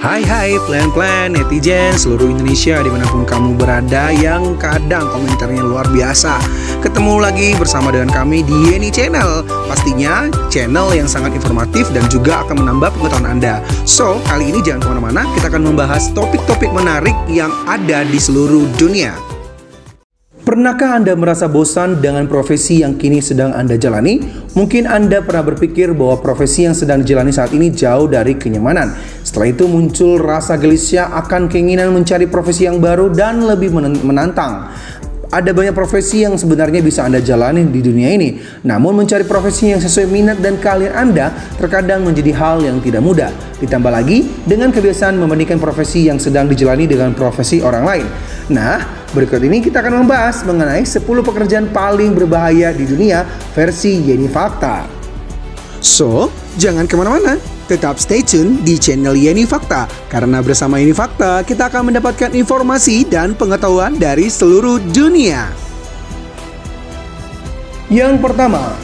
Hai plan-plan netizen seluruh Indonesia dimanapun kamu berada yang kadang komentarnya luar biasa. Ketemu lagi bersama dengan kami di Yeni Channel. Pastinya channel yang sangat informatif dan juga akan menambah pengetahuan Anda. So, kali ini jangan kemana-mana, kita akan membahas topik-topik menarik yang ada di seluruh dunia. Pernahkah Anda merasa bosan dengan profesi yang kini sedang Anda jalani? Mungkin Anda pernah berpikir bahwa profesi yang sedang dijalani saat ini jauh dari kenyamanan. Setelah itu muncul rasa gelisah akan keinginan mencari profesi yang baru dan lebih menantang. Ada banyak profesi yang sebenarnya bisa Anda jalani di dunia ini. Namun mencari profesi yang sesuai minat dan keahlian Anda terkadang menjadi hal yang tidak mudah. Ditambah lagi dengan kebiasaan membandingkan profesi yang sedang dijalani dengan profesi orang lain. Nah, berikut ini kita akan membahas mengenai 10 pekerjaan paling berbahaya di dunia versi Yeni Fakta. So, jangan kemana-mana, tetap stay tune di channel Yeni Fakta. Karena bersama Yeni Fakta, kita akan mendapatkan informasi dan pengetahuan dari seluruh dunia. Yang pertama,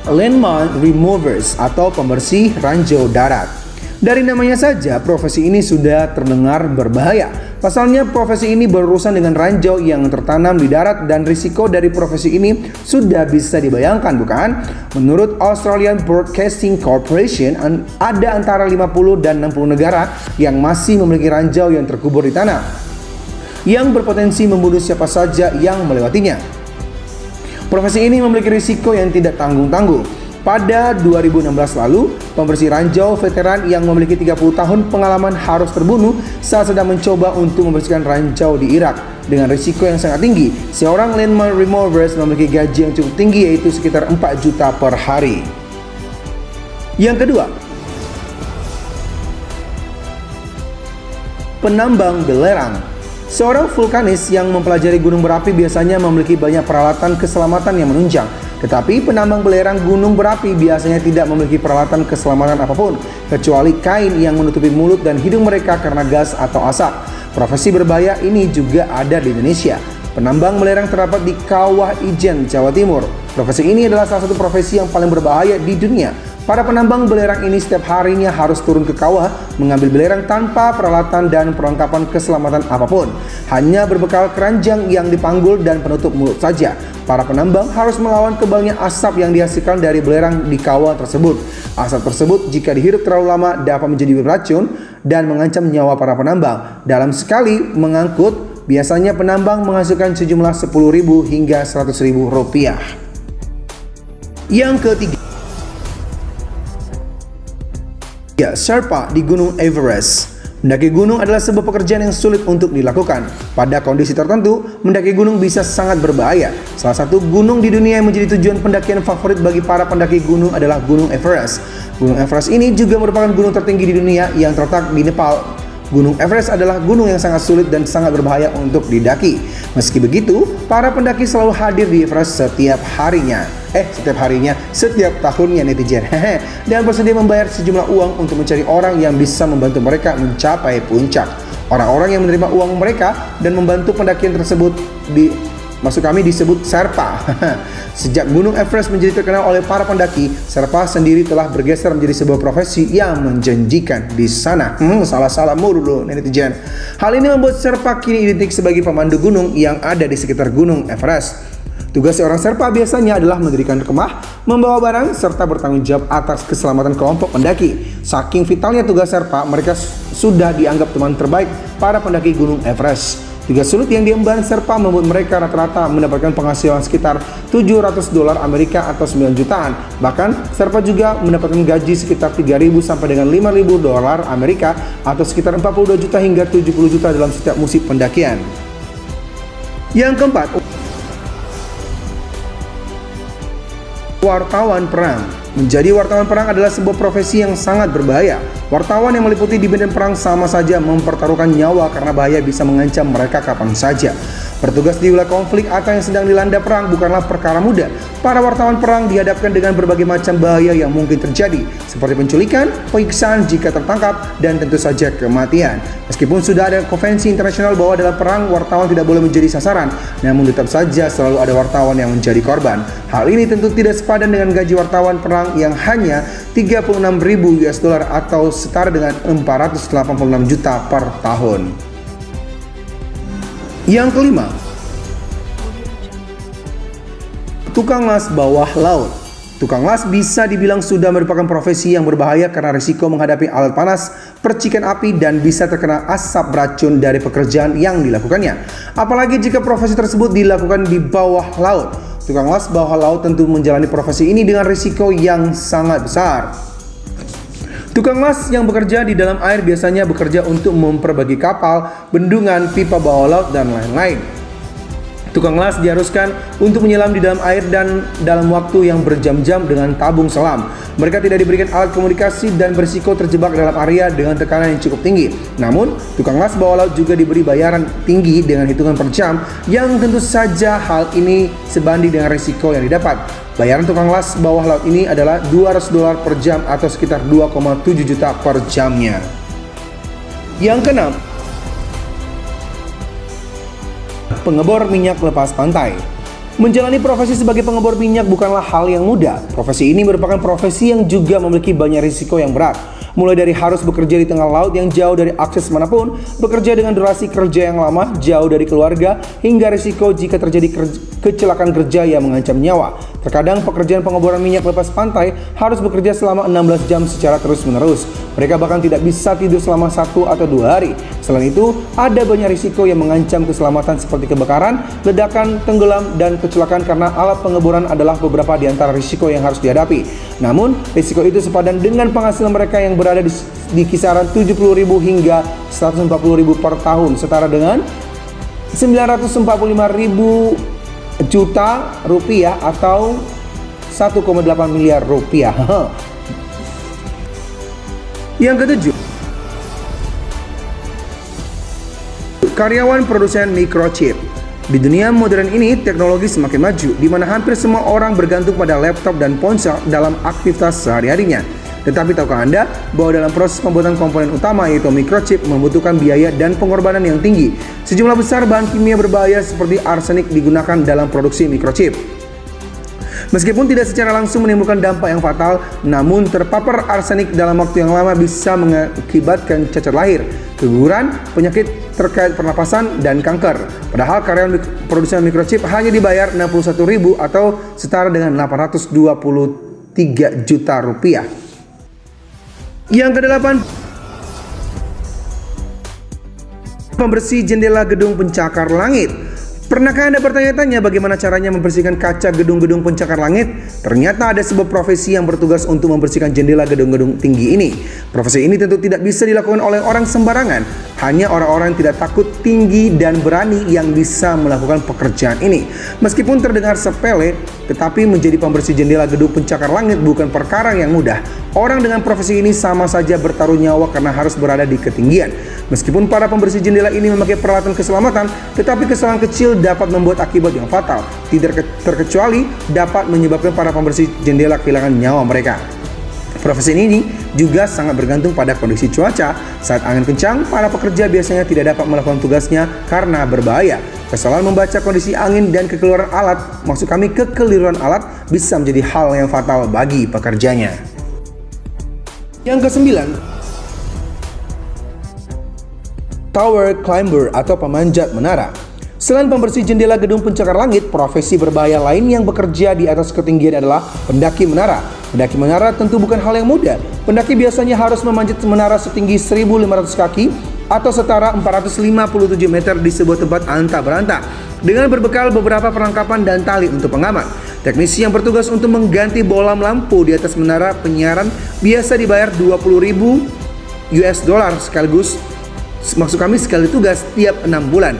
Landmine Removers atau pembersih ranjau darat. Dari namanya saja, profesi ini sudah terdengar berbahaya. Pasalnya, profesi ini berurusan dengan ranjau yang tertanam di darat dan risiko dari profesi ini sudah bisa dibayangkan, bukan? Menurut Australian Broadcasting Corporation, ada antara 50 dan 60 negara yang masih memiliki ranjau yang terkubur di tanah, yang berpotensi membunuh siapa saja yang melewatinya. Profesi ini memiliki risiko yang tidak tanggung-tanggung. Pada 2016 lalu, pembersih ranjau veteran yang memiliki 30 tahun pengalaman harus terbunuh saat sedang mencoba untuk membersihkan ranjau di Irak. Dengan risiko yang sangat tinggi, seorang landmine removers memiliki gaji yang cukup tinggi, yaitu sekitar 4 juta per hari. Yang kedua, penambang belerang. Seorang vulkanis yang mempelajari gunung berapi biasanya memiliki banyak peralatan keselamatan yang menunjang. Tetapi penambang belerang gunung berapi biasanya tidak memiliki peralatan keselamatan apapun, kecuali kain yang menutupi mulut dan hidung mereka karena gas atau asap. Profesi berbahaya ini juga ada di Indonesia. Penambang belerang terdapat di Kawah Ijen, Jawa Timur. Profesi ini adalah salah satu profesi yang paling berbahaya di dunia. Para penambang belerang ini setiap harinya harus turun ke kawah mengambil belerang tanpa peralatan dan perlengkapan keselamatan apapun. Hanya berbekal keranjang yang dipanggul dan penutup mulut saja. Para penambang harus melawan tebalnya asap yang dihasilkan dari belerang di kawah tersebut. Asap tersebut jika dihirup terlalu lama dapat menjadi beracun dan mengancam nyawa para penambang. Dalam sekali mengangkut, biasanya penambang menghasilkan sejumlah 10.000 hingga 100.000 rupiah. Yang ketiga, Sherpa di Gunung Everest. Mendaki gunung adalah sebuah pekerjaan yang sulit untuk dilakukan. Pada kondisi tertentu, mendaki gunung bisa sangat berbahaya. Salah satu gunung di dunia yang menjadi tujuan pendakian favorit bagi para pendaki gunung adalah Gunung Everest. Gunung Everest ini juga merupakan gunung tertinggi di dunia yang terletak di Nepal. Gunung Everest adalah gunung yang sangat sulit dan sangat berbahaya untuk didaki. Meski begitu, para pendaki selalu hadir di Everest setiap tahunnya netizen. Dan bersedia membayar sejumlah uang untuk mencari orang yang bisa membantu mereka mencapai puncak. Orang-orang yang menerima uang mereka dan membantu pendakian tersebut disebut Sherpa. Sejak Gunung Everest menjadi terkenal oleh para pendaki, Sherpa sendiri telah bergeser menjadi sebuah profesi yang menjanjikan di sana. Salah mulu netizen. Hal ini membuat Sherpa kini identik sebagai pemandu gunung yang ada di sekitar Gunung Everest. Tugas seorang Sherpa biasanya adalah mendirikan kemah, membawa barang, serta bertanggung jawab atas keselamatan kelompok pendaki. Saking vitalnya tugas Sherpa, mereka sudah dianggap teman terbaik para pendaki Gunung Everest. Tugas sulit yang diemban Sherpa membuat mereka rata-rata mendapatkan penghasilan sekitar $700 Amerika atau 9 jutaan. Bahkan Sherpa juga mendapatkan gaji sekitar 3.000 sampai dengan $5.000 Amerika atau sekitar 42 juta hingga 70 juta dalam setiap musim pendakian. Yang keempat, wartawan perang. Menjadi wartawan perang adalah sebuah profesi yang sangat berbahaya. Wartawan yang meliputi di medan perang sama saja mempertaruhkan nyawa karena bahaya bisa mengancam mereka kapan saja. Bertugas di wilayah konflik atau yang sedang dilanda perang bukanlah perkara mudah. Para wartawan perang dihadapkan dengan berbagai macam bahaya yang mungkin terjadi, seperti penculikan, penyiksaan jika tertangkap, dan tentu saja kematian. Meskipun sudah ada konvensi internasional bahwa dalam perang wartawan tidak boleh menjadi sasaran, namun tetap saja selalu ada wartawan yang menjadi korban. Hal ini tentu tidak sepadan dengan gaji wartawan perang orang yang hanya 36.000 US dollar atau setara dengan 486 juta per tahun. Yang kelima, tukang las bawah laut. Tukang las bisa dibilang sudah merupakan profesi yang berbahaya karena risiko menghadapi alat panas, percikan api, dan bisa terkena asap beracun dari pekerjaan yang dilakukannya. Apalagi jika profesi tersebut dilakukan di bawah laut. Tukang las bawah laut tentu menjalani profesi ini dengan risiko yang sangat besar. Tukang las yang bekerja di dalam air biasanya bekerja untuk memperbaiki kapal, bendungan, pipa bawah laut, dan lain-lain. Tukang las diharuskan untuk menyelam di dalam air dan dalam waktu yang berjam-jam dengan tabung selam. Mereka tidak diberikan alat komunikasi dan berisiko terjebak dalam area dengan tekanan yang cukup tinggi. Namun, tukang las bawah laut juga diberi bayaran tinggi dengan hitungan per jam, yang tentu saja hal ini sebanding dengan risiko yang didapat. Bayaran tukang las bawah laut ini adalah $200 per jam atau sekitar 2,7 juta per jamnya. Yang keenam, pengebor minyak lepas pantai. Menjalani profesi sebagai pengebor minyak bukanlah hal yang mudah. Profesi ini merupakan profesi yang juga memiliki banyak risiko yang berat. Mulai dari harus bekerja di tengah laut yang jauh dari akses manapun, bekerja dengan durasi kerja yang lama, jauh dari keluarga, hingga risiko jika terjadi kecelakaan kerja yang mengancam nyawa. Terkadang pekerjaan pengeboran minyak lepas pantai harus bekerja selama 16 jam secara terus-menerus. Mereka bahkan tidak bisa tidur selama 1 atau 2 hari. Selain itu, ada banyak risiko yang mengancam keselamatan seperti kebakaran, ledakan, tenggelam, dan kecelakaan karena alat pengeboran adalah beberapa di antara risiko yang harus dihadapi. Namun, risiko itu sepadan dengan penghasilan mereka yang berada di kisaran 70.000 hingga 140.000 per tahun, setara dengan 945.000 juta rupiah atau 1,8 miliar rupiah. Yang ketujuh, karyawan produsen microchip. Di dunia modern ini, teknologi semakin maju, di mana hampir semua orang bergantung pada laptop dan ponsel dalam aktivitas sehari-harinya. Tetapi tahukah Anda bahwa dalam proses pembuatan komponen utama yaitu microchip membutuhkan biaya dan pengorbanan yang tinggi. Sejumlah besar bahan kimia berbahaya seperti arsenik digunakan dalam produksi microchip. Meskipun tidak secara langsung menimbulkan dampak yang fatal, namun terpapar arsenik dalam waktu yang lama bisa mengakibatkan cacat lahir, keguguran, penyakit terkait pernapasan, dan kanker. Padahal karyawan produsen microchip hanya dibayar 61.000 atau setara dengan 823 juta rupiah. Yang kedelapan, pembersih jendela gedung pencakar langit. Pernahkah Anda bertanya-tanya bagaimana caranya membersihkan kaca gedung-gedung pencakar langit? Ternyata ada sebuah profesi yang bertugas untuk membersihkan jendela gedung-gedung tinggi ini. Profesi ini tentu tidak bisa dilakukan oleh orang sembarangan. Hanya orang-orang yang tidak takut tinggi dan berani yang bisa melakukan pekerjaan ini. Meskipun terdengar sepele, tetapi menjadi pembersih jendela gedung pencakar langit bukan perkara yang mudah. Orang dengan profesi ini sama saja bertaruh nyawa karena harus berada di ketinggian. Meskipun para pembersih jendela ini memakai peralatan keselamatan, tetapi kesalahan kecil dapat membuat akibat yang fatal. Tidak terkecuali dapat menyebabkan para pembersih jendela kehilangan nyawa mereka. Profesi ini juga sangat bergantung pada kondisi cuaca. Saat angin kencang, para pekerja biasanya tidak dapat melakukan tugasnya karena berbahaya. Kesalahan membaca kondisi angin dan kekeliruan alat, maksud kami kekeliruan alat, bisa menjadi hal yang fatal bagi pekerjanya. Yang kesembilan, tower climber atau pemanjat menara. Selain pembersih jendela gedung pencakar langit, profesi berbahaya lain yang bekerja di atas ketinggian adalah pendaki menara. Pendaki menara tentu bukan hal yang mudah. Pendaki biasanya harus memanjat menara setinggi 1.500 kaki atau setara 457 meter di sebuah tempat antah berantah dengan berbekal beberapa perlengkapan dan tali untuk pengaman. Teknisi yang bertugas untuk mengganti bolam lampu di atas menara penyiaran biasa dibayar 20.000 US dollar sekaligus, maksud kami sekali tugas tiap 6 bulan.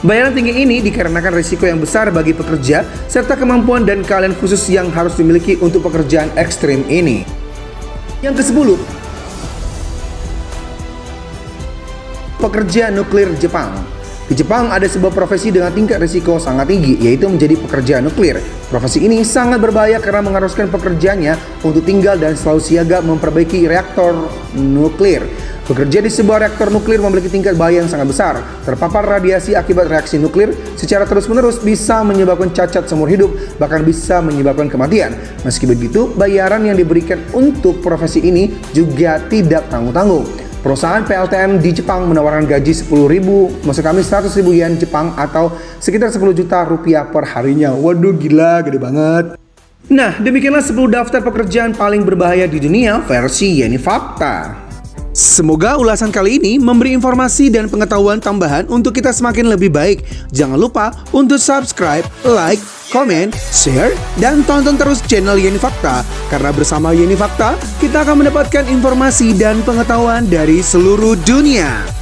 Bayaran tinggi ini dikarenakan risiko yang besar bagi pekerja serta kemampuan dan keahlian khusus yang harus dimiliki untuk pekerjaan ekstrim ini. Yang ke-10, pekerja nuklir Jepang. Di Jepang ada sebuah profesi dengan tingkat risiko sangat tinggi, yaitu menjadi pekerja nuklir. Profesi ini sangat berbahaya karena mengharuskan pekerjanya untuk tinggal dan selalu siaga memperbaiki reaktor nuklir. Bekerja di sebuah reaktor nuklir memiliki tingkat bahaya yang sangat besar. Terpapar radiasi akibat reaksi nuklir secara terus-menerus bisa menyebabkan cacat seumur hidup, bahkan bisa menyebabkan kematian. Meski begitu, bayaran yang diberikan untuk profesi ini juga tidak tanggung-tanggung. Perusahaan PLTN di Jepang menawarkan gaji 100.000 yen Jepang atau sekitar 10 juta rupiah per harinya. Waduh, gila, gede banget. Nah, demikianlah 10 daftar pekerjaan paling berbahaya di dunia versi Yeni Fakta. Semoga ulasan kali ini memberi informasi dan pengetahuan tambahan untuk kita semakin lebih baik. Jangan lupa untuk subscribe, like, komen, share, dan tonton terus channel Yeni Fakta. Karena bersama Yeni Fakta, kita akan mendapatkan informasi dan pengetahuan dari seluruh dunia.